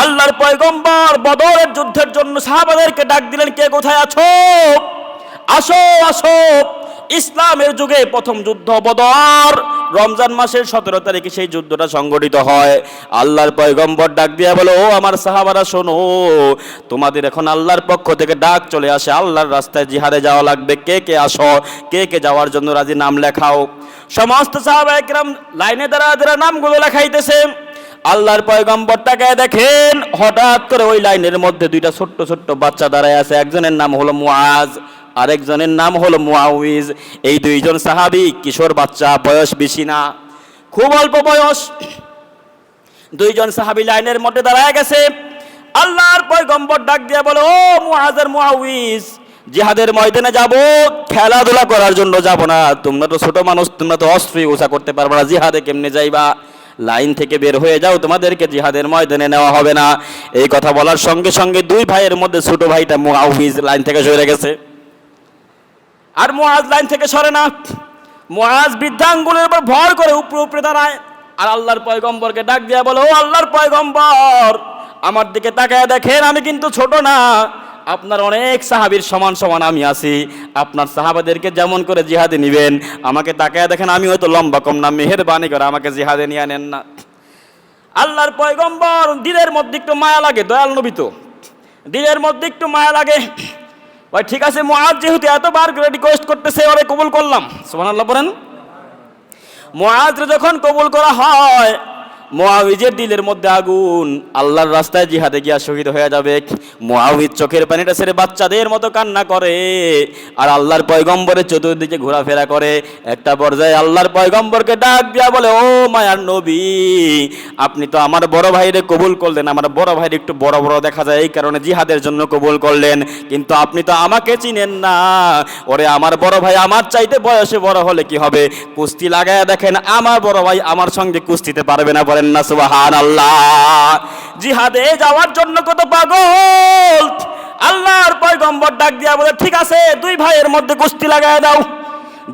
আল্লাহর পয়গম্বর বদরের যুদ্ধের জন্য সাহাবাদেরকে ডাক দিলেন, কে কোথায় আছো, আসো আসো। ইসলামের যুগে প্রথম যুদ্ধ বদর, রমজান মাসের 17 তারিখে সেই যুদ্ধটা সংগঠিত হয়। আল্লাহর পয়গম্বর ডাক দিয়া বলে, ও আমার সাহাবারা শোনো, তোমাদের এখন আল্লাহর পক্ষ থেকে ডাক চলে আসে, আল্লাহর রাস্তায় জিহাদে যাওয়া লাগবে, কে কে আসো, কে কে যাওয়ার জন্য রাজি নাম লেখাও। সমস্ত সাহাবায়ে কেরাম লাইনে দাঁড়া নামগুলো লেখাইতেছে। আল্লাহর পয়গম্বর তাকায় দেখেন, হঠাৎ করে ওই লাইনের মধ্যে দুইটা ছোট্ট ছোট্ট বাচ্চা দাঁড়ায় আছে। একজনের নাম হলো মুআজ, আরেকজনের নাম হলো মুআউইজ। এই দুইজন সাহাবী কিশোর বাচ্চা, বয়স বেশি না, খুব অল্প বয়স। দুইজন সাহাবী লাইনের মধ্যে দাঁড়ায় গেছে। আল্লাহর পয়গম্বর ডাক দিয়ে বলে, ও মুআজ আর মুআউইজ, জিহাদের ময়দানে যাব, খেলাধুলা করার জন্য যাব না। তোমরা তো ছোট মানুষ, তোমরা তো অস্ত্র ইউজ করতে পারবে না, জিহাদে কেমনে যাইবা? লাইন থেকে বের হয়ে যাও, তোমাদেরকে জিহাদের ময়দানে নেওয়া হবে না। এই কথা বলার সঙ্গে সঙ্গে দুই ভাইয়ের মধ্যে ছোট ভাইটা মুআউইজ লাইন থেকে সরে গেছে, আর মুআজ লাইন থেকে সরে না। মুআজ বৃদ্ধাঙ্গুলের উপর ভর করে উপরে উপরে দাঁড়ায়, আর আল্লাহর পয়গম্বরকে ডাক দিয়া বলে, ও আল্লাহর পয়গম্বর, আমার দিকে তাকায় দেখেন, আমি কিন্তু ছোট না, আপনার অনেক সাহাবীর সমান সমান আমি আছি। আপনার সাহাবাদেরকে যেমন করে জিহাদে নিবেন, আমাকে তাকায় দেখেন, আমি হয়তো লম্বা কম না, মেহেরবানি করে আমাকে জিহাদে নিয়ে নেন না। আল্লাহর পয়গম্বর দিলের মধ্যে একটু মায়া লাগে, দয়াল নবী তো, দিলের মধ্যে একটু মায়া লাগে। ভাই ঠিক আছে, মুআজ যেহেতু এতবার করে রিকোয়েস্ট করতেছে, ওরে কবুল করলাম, সুবহানাল্লাহ বলেন। মুআজ যখন কবুল করা হয়, মুআউইজের দিলের মধ্যে আগুন, আল্লাহর রাস্তায় জিহাদে গিয়া শহীদ হয়ে যাবে। মুআউইজ চোখের পানিটা ছেড়ে বাচ্চাদের মতো কান্না করে, আর আল্লাহর পয়গম্বরের চতুর্দিকে ঘোরাফেরা করে। একটা পর্যায়ে আল্লাহর পয়গম্বরকে ডাক দিয়া বলে, ও মায়ার নবী, আপনি তো আমার বড় ভাইরে কবুল করলেন, আমার বড় ভাইর একটু বড় বড় দেখা যায়, এই কারণে জিহাদের জন্য কবুল করলেন, কিন্তু আপনি তো আমাকে চিনেন না। ওরে আমার বড় ভাই আমার চাইতে বয়সে বড় হলে কি হবে, কুস্তি লাগায় দেখেন, আমার বড় ভাই আমার সঙ্গে কুস্তিতে পারবে না, বলেন না সুবহানাল্লাহ। জিহাদে যাওয়ার জন্য কত পাগল। আল্লাহর পয়গম্বর ডাক দিয়া বলে, ঠিক আছে, দুই ভাইয়ের মধ্যে কুস্তি লাগায় দাও।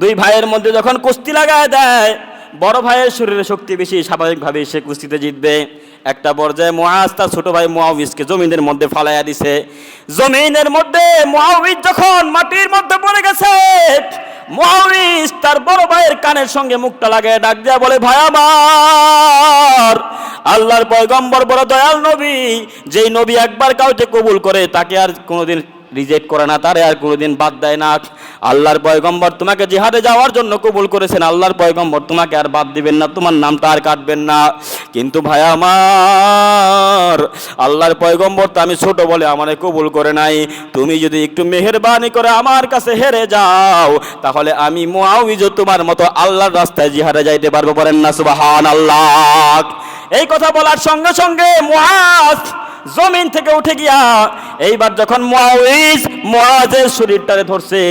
দুই ভাইয়ের মধ্যে যখন কুস্তি লাগায় দেয়, বড় ভাইয়ের শরীরে শক্তি বেশি, স্বাভাবিকভাবে সে কুস্তিতে জিতবে। একটা পর্যায়ে মুআজ তার ছোট ভাই মুআউইজকে জমিনের মধ্যে ফালাইয়া দিছে। জমিনের মধ্যে মুআউইজ যখন মাটির মধ্যে পড়ে গেছে, মুআউইজ তার বড় ভাইয়ের কানের সঙ্গে মুখটা লাগায় ডাক দিয়া বলে, ভাই আমার, আল্লাহর পয়গম্বর বড় দয়াল নবী, যেই নবী একবার কাউকে কবুল করে তাকে আর কোনোদিন রিজেক্ট করে না, তারে আর কোনোদিন বাদ দেয় না। আল্লাহর পয়গম্বর তোমাকে জিহাদে যাওয়ার জন্য কবুল করেছেন, আল্লাহর পয়গম্বর তোমাকে আর বাদ দিবেন না, তোমার নামটা আর কাটবেন না। কিন্তু ভাই আমার, আল্লাহর পয়গম্বর তো আমি ছোট বলে আমারে কবুল করে নাই, তুমি যদি একটু মেহেরবানি করে আমার কাছে হেরে যাও, তাহলে আমি মুআউইজ তোমার মতো আল্লাহর রাস্তায় জিহাদে যাইতে পারবো, বলেন না সুবহানাল্লাহ। এই কথা বলার সঙ্গে সঙ্গে মুআজ জমিন থেকে উঠে গিয়া, এইবার যখন মুআজের শরীরটারে ধরছে,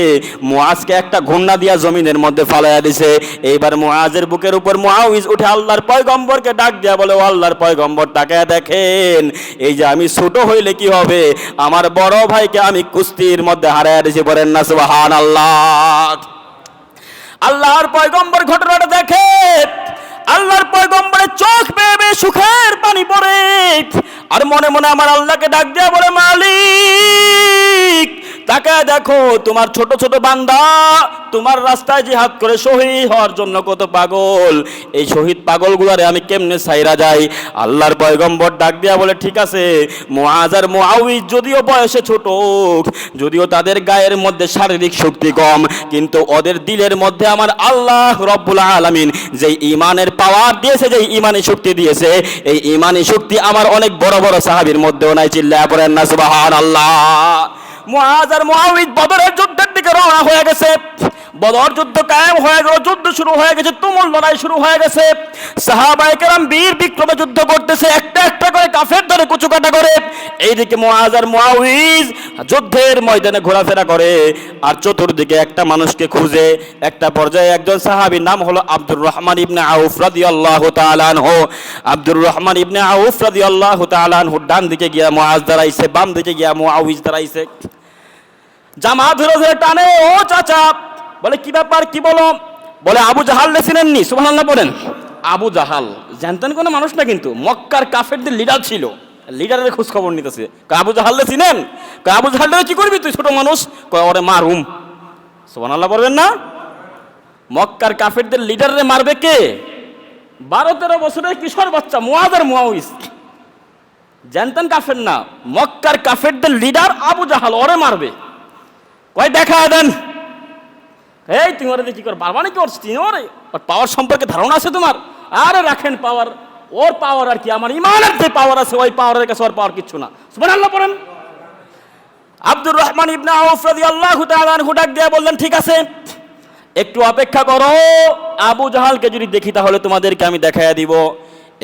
মুআজকে একটা ঘুন্না দিয়া জমিনের মধ্যে ফালাইয়া দিছে। এইবার মুআজের বুকের উপর মুআউইজ উঠে আল্লাহর পয়গম্বরকে ডাক দিয়া বলে, ও আল্লাহর পয়গম্বর, তাকায় দেখেন, এই যে আমি ছোট হইলে কি হবে, আমার বড় ভাইকে আমি কুস্তির মধ্যে হারাইয়া দিছি, বলেন না সুবহানাল্লাহ। আল্লাহর পয়গম্বর ঘটনাটা দেখে, আল্লাহর পয়গম্বরের চোখ বেয়ে বেয়ে সুখের পানি পড়ে, আর মনে মনে আমার আল্লাহকে ডাক দিয়া বলে, মালিক, তাকায় দেখো, তোমার ছোট ছোট বান্দা তোমার রাস্তায় জিহাদ করে শহীদ হওয়ার জন্য কত পাগল, এই শহীদ পাগলগুলারে আমি কেমনে ছাইরা যাই। আল্লাহর পয়গম্বর ডাক দিয়া বলে, ঠিক আছে, মুআজ আর মুআউইজ যদিও বয়সে ছোট, যদিও তাদের গায়ের মধ্যে শারীরিক শক্তি কম, কিন্তু ওদের দিলের মধ্যে আমার আল্লাহ রব্বুল আলামিন যেই ঈমানের পাওয়ার দিয়েছে, যেই ঈমানি শক্তি দিয়েছে, এই ঈমানি শক্তি আমার অনেক বড় বড় সাহাবীর মধ্যেও নাই, চিল্লায়া পড়েন না সুবহানাল্লাহ। মুআজ আর মুআউইজ বদরের যুদ্ধের দিকে রওনা হয়ে গেছে। বদর যুদ্ধ কায়েম হয়ে গেল, যুদ্ধ শুরু হয়ে গেছে, তুমুল লড়াই শুরু হয়ে গেছে। সাহাবায়ে কেরাম বীর বিক্রমে যুদ্ধ করতেছে, একটা একটা করে কাফের ধরে কুচুকাটা করে। এইদিকে মুআজ আর মুআউইজ যুদ্ধের ময়দানে ঘোরাফেরা করে, আর চতুর্দিকে একটা মানুষকে খুঁজে। একটা পর্যায়ে একজন সাহাবীর নাম হলো আব্দুর রহমান ইবনে আউফ রাদিয়াল্লাহু তাআলা আনহু। আব্দুর রহমান ইবনে আউফ রাদিয়াল্লাহু তাআলা আনহু ডান দিকে গিয়া মুআজ দাঁড়াইছে, বাম দিকে গিয়া মুআউইজ দাঁড়াইছে। জামা ধরে ধরে টানে, ও চাচা, বলে কি ব্যাপার, কি বলো? বলে আবু জাহাল চিনেননি? সুবহানাল্লাহ বলেন। আবু জাহাল জানতেন কোনো মানুষ না, কিন্তু মক্কার কাফেরদের লিডার ছিল, লিডারের খোঁজ খবর নিতেছে। আবু জাহালরে চিনেন? আবু জাহালরে কি করবি তুই, ছোট মানুষ? ওরে মারুম। সুবহানাল্লাহ বলবেন না? মক্কার কাফেরদের লিডারে মারবে কে? 12-13 বছরের কিশোর বাচ্চা মুআয আর মুআউইজ, জানতেন কাফের না, মক্কার কাফেরদের লিডার আবু জাহাল, ওরে মারবে। কয় দেখা দেন। এই তুমি ওরে কি কর বারবার নাকি ওর চিনো? ওরে ওর পাওয়ার সম্পর্কে ধারণা আছে তোমার? আরে রাখেন পাওয়ার, ওর পাওয়ার আর কি, আমার ইমানের যে পাওয়ার আছে ওই পাওয়ারের কাছে ওর পাওয়ার কিচ্ছু না। সুবহানাল্লাহ পড়েন। আব্দুর রহমান ইবনে আউফ রাদিয়াল্লাহু তাআলা আনহু ডাক দিয়ে বললেন, ঠিক আছে একটু অপেক্ষা করো, আবু জাহালকে যদি দেখি তাহলে তোমাদেরকে আমি দেখাইয়া দিব।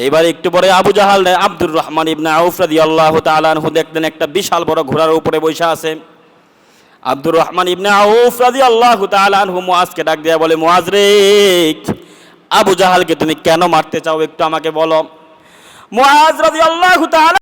এবার একটু পরে আবু জাহাল আব্দুর রহমান ইবনে আউফ রাদিয়াল্লাহু তাআলা আনহু দেখলেন একটা বিশাল বড় ঘোড়ার উপরে বসে আছে। আব্দুর রহমান ইবনে আউফ রাদিয়াল্লাহু তাআলা আনহু মুআজকে ডাক দিয়ে বলে, মুআজ রে, আবু জাহালকে তুমি কেন মারতে চাও একটু আমাকে বলো। মুআজ রাদিয়াল্লাহু তাআলা